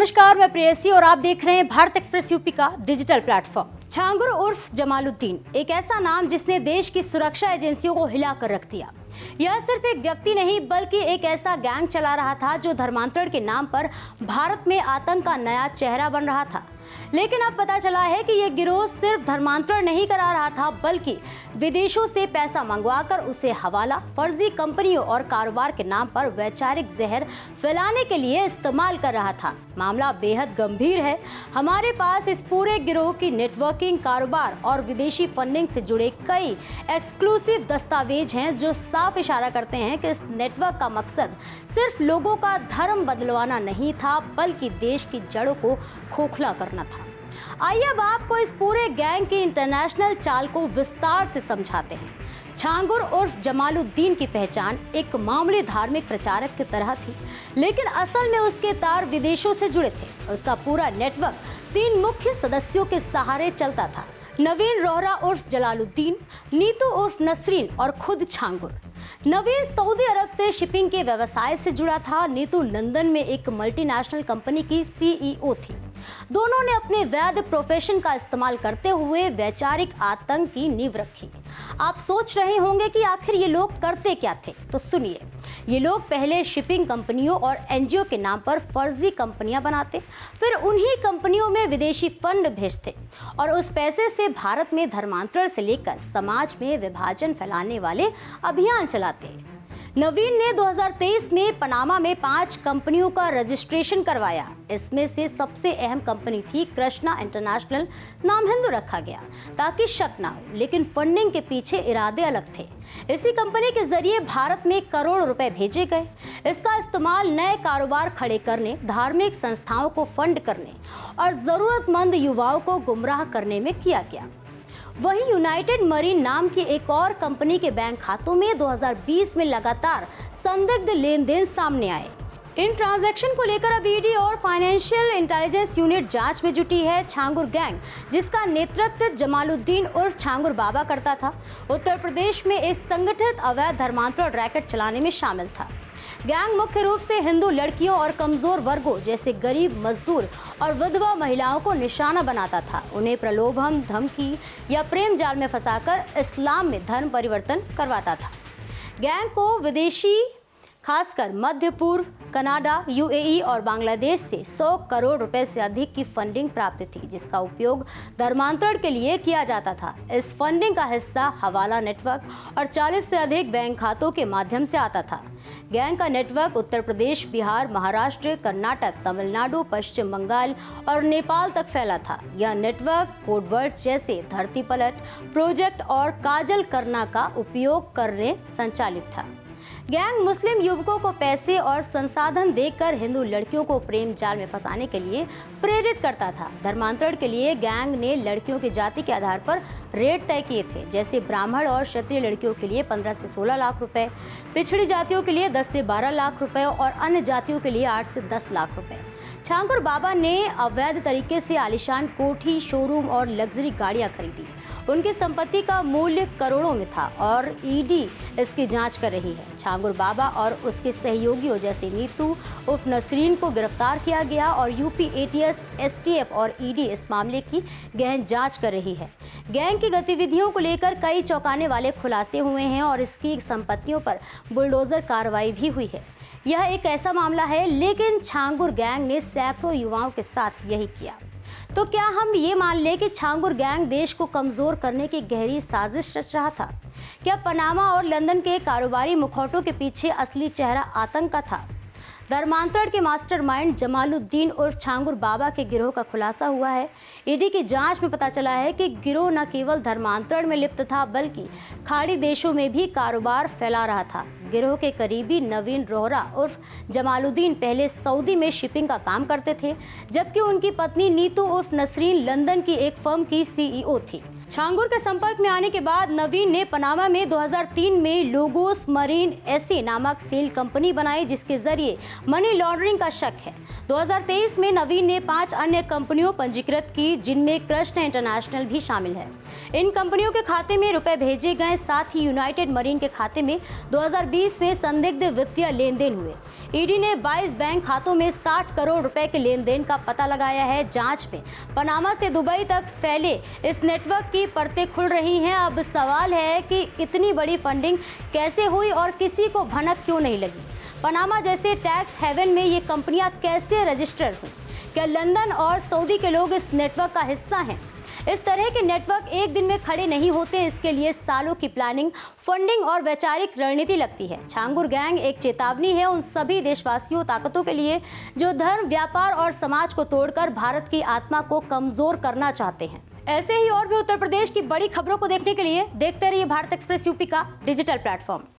नमस्कार, मैं प्रेयसी और आप देख रहे हैं भारत एक्सप्रेस यूपी का डिजिटल प्लेटफॉर्म। छांगुर उर्फ जमालुद्दीन एक ऐसा नाम जिसने देश की सुरक्षा एजेंसियों को हिलाकर रख दिया। यह सिर्फ एक व्यक्ति नहीं बल्कि एक ऐसा गैंग चला रहा था जो धर्मांतरण के नाम पर भारत में आतंक का नया चेहरा बन रहा था। लेकिन अब पता चला है कि यह गिरोह सिर्फ धर्मांतरण नहीं करा रहा था बल्कि विदेशों से पैसा मंगवाकर उसे हवाला, फर्जी कंपनियों और कारोबार के नाम पर वैचारिक जहर फैलाने के लिए इस्तेमाल कर रहा था। मामला बेहद गंभीर है। हमारे पास इस पूरे गिरोह की नेटवर्किंग, कारोबार और विदेशी फंडिंग से जुड़े कई एक्सक्लूसिव दस्तावेज हैं जो साफ इशारा करते हैं कि इस नेटवर्क का मकसद सिर्फ लोगों का धर्म बदलवाना नहीं था बल्कि देश की जड़ों को खोखला करना था। आइए अब आपको इस पूरे गैंग की इंटरनेशनल चाल को विस्तार से समझाते हैं। छांगुर उर्फ जमालुद्दीन की पहचान एक मामूली धार्मिक प्रचारक की तरह थी, लेकिन असल में उसके तार विदेशों से जुड़े थे। उसका पूरा नेटवर्क 3 मुख्य सदस्यों के सहारे चलता था: नवीन रोहरा उर्फ जलालुद्दीन, नीतू उर्फ नसरीन और खुद छांगुर। नवीन सऊदी अरब से शिपिंग के व्यवसाय से जुड़ा था। नीतू लंदन में एक मल्टीनेशनल कंपनी की सीईओ थी। दोनों ने अपने वैध प्रोफेशन का इस्तेमाल करते हुए वैचारिक आतंक की नींव रखी। आप सोच रहे होंगे कि आखिर ये लोग करते क्या थे, तो सुनिए। ये लोग पहले शिपिंग कंपनियों और एनजीओ के नाम पर फर्जी कंपनियां बनाते, फिर उन्हीं कंपनियों में विदेशी फंड भेजते और उस पैसे से भारत में धर्मांतरण से लेकर समाज में विभाजन फैलाने वाले अभियान चलाते। नवीन ने 2023 में पनामा में 5 कंपनियों का रजिस्ट्रेशन करवाया। इसमें से सबसे अहम कंपनी थी कृष्णा इंटरनेशनल। नाम हिंदू रखा गया ताकि शक ना हो, लेकिन फंडिंग के पीछे इरादे अलग थे। इसी कंपनी के जरिए भारत में करोड़ों रुपए भेजे गए। इसका इस्तेमाल नए कारोबार खड़े करने, धार्मिक संस्थाओं को फंड करने और जरूरतमंद युवाओं को गुमराह करने में किया गया। वहीं यूनाइटेड मरीन नाम की एक और कंपनी के बैंक खातों में 2020 में लगातार संदिग्ध लेन देन सामने आए। इन ट्रांजैक्शन को लेकर अब ईडी और फाइनेंशियल इंटेलिजेंस यूनिट जांच में जुटी है। छांगुर गैंग, जिसका नेतृत्व जमालुद्दीन उर्फ छांगुर बाबा करता था, उत्तर प्रदेश में इस संगठित अवैध धर्मांतरण रैकेट चलाने में शामिल था। गैंग मुख्य रूप से हिंदू लड़कियों और कमजोर वर्गों जैसे गरीब, मजदूर और विधवा महिलाओं को निशाना बनाता था। उन्हें प्रलोभन, धमकी या प्रेम जाल में फंसाकर इस्लाम में धर्म परिवर्तन करवाता था। गैंग को विदेशी, खासकर मध्य पूर्व, कनाडा, यूएई और बांग्लादेश से 100 करोड़ रुपए से अधिक की फंडिंग प्राप्त थी, जिसका उपयोग धर्मांतरण के लिए किया जाता था। इस फंडिंग का हिस्सा हवाला नेटवर्क और 40 से अधिक बैंक खातों के माध्यम से आता था। गैंग का नेटवर्क उत्तर प्रदेश, बिहार, महाराष्ट्र, कर्नाटक, तमिलनाडु, पश्चिम बंगाल और नेपाल तक फैला था। यह नेटवर्क कोडवर्ड्स जैसे धरती पलट, प्रोजेक्ट और काजल करना का उपयोग करने संचालित था। गैंग मुस्लिम युवकों को पैसे और संसाधन देकर हिंदू लड़कियों को प्रेम जाल में फंसाने के लिए प्रेरित करता था। धर्मांतरण के लिए गैंग ने लड़कियों की जाति के आधार पर रेट तय किए थे, जैसे ब्राह्मण और क्षत्रिय लड़कियों के लिए 15 से 16 लाख रुपए, पिछड़ी जातियों के लिए 10 से 12 लाख रुपए और अन्य जातियों के लिए 8 से 10 लाख रुपए। छांगुर बाबा ने अवैध तरीके से आलीशान कोठी, शोरूम और लग्जरी गाड़ियां खरीदी। उनकी संपत्ति का मूल्य करोड़ों में था और ईडी इसकी जांच कर रही है। छांगुर बाबा और उसके सहयोगियों जैसे नीतू उर्फ नसरीन को गिरफ्तार किया गया और यूपी एटीएस, एसटीएफ और ईडी इस मामले की गहन जांच कर रही है। गैंग की गतिविधियों को लेकर कई चौंकाने वाले खुलासे हुए हैं और इसकी संपत्तियों पर बुलडोजर कार्रवाई भी हुई है। यह एक ऐसा मामला है, लेकिन छांगुर गैंग ने सैकड़ों युवाओं के साथ यही किया। तो क्या हम ये मान लें कि छांगुर गैंग देश को कमजोर करने की गहरी साजिश रच रहा था? क्या पनामा और लंदन के कारोबारी मुखौटों के पीछे असली चेहरा आतंक का था? धर्मांतरण के मास्टरमाइंड जमालुद्दीन उर्फ छांगुर बाबा के गिरोह का खुलासा हुआ है। ईडी की जांच में पता चला है कि गिरोह न केवल धर्मांतरण में लिप्त था बल्कि खाड़ी देशों में भी कारोबार फैला रहा था। गिरोह के करीबी नवीन रोहरा उर्फ जमालुद्दीन पहले सऊदी में शिपिंग का काम करते थे, जबकि उनकी पत्नी नीतू उर्फ नसरीन लंदन की एक फर्म की सीईओ थी। छांगुर के संपर्क में आने के बाद नवीन ने पनामा में 2003 में लोगोस मरीन एसी नामक सेल कंपनी बनाई, जिसके जरिए मनी लॉन्ड्रिंग का शक है। 2023 में नवीन ने 5 अन्य कंपनियों पंजीकृत की, जिनमें कृष्ण इंटरनेशनल भी शामिल है। इन कंपनियों के खाते में रुपए भेजे गए, साथ ही यूनाइटेड मरीन के खाते में 2020 में संदिग्ध वित्तीय लेन देन हुए। ईडी ने 22 बैंक खातों में 60 करोड़ रुपए के लेन देन का पता लगाया है। जांच में पनामा से दुबई तक फैले इस नेटवर्क की परतें खुल रही हैं। अब सवाल है कि इतनी बड़ी फंडिंग कैसे हुई और किसी को भनक क्यों नहीं लगी? पनामा जैसे टैक्स हेवन में ये कंपनियां कैसे रजिस्टर हुई? क्या लंदन और सऊदी के लोग इस नेटवर्क का हिस्सा हैं? इस तरह के नेटवर्क एक दिन में खड़े नहीं होते, इसके लिए सालों की प्लानिंग, फंडिंग और वैचारिक रणनीति लगती है। छांगुर गैंग एक चेतावनी है उन सभी देशवासियों ताकतों के लिए जो धर्म, व्यापार और समाज को तोड़कर भारत की आत्मा को कमजोर करना चाहते हैं। ऐसे ही और भी उत्तर प्रदेश की बड़ी खबरों को देखने के लिए देखते रहिए भारत एक्सप्रेस यूपी का डिजिटल प्लेटफॉर्म।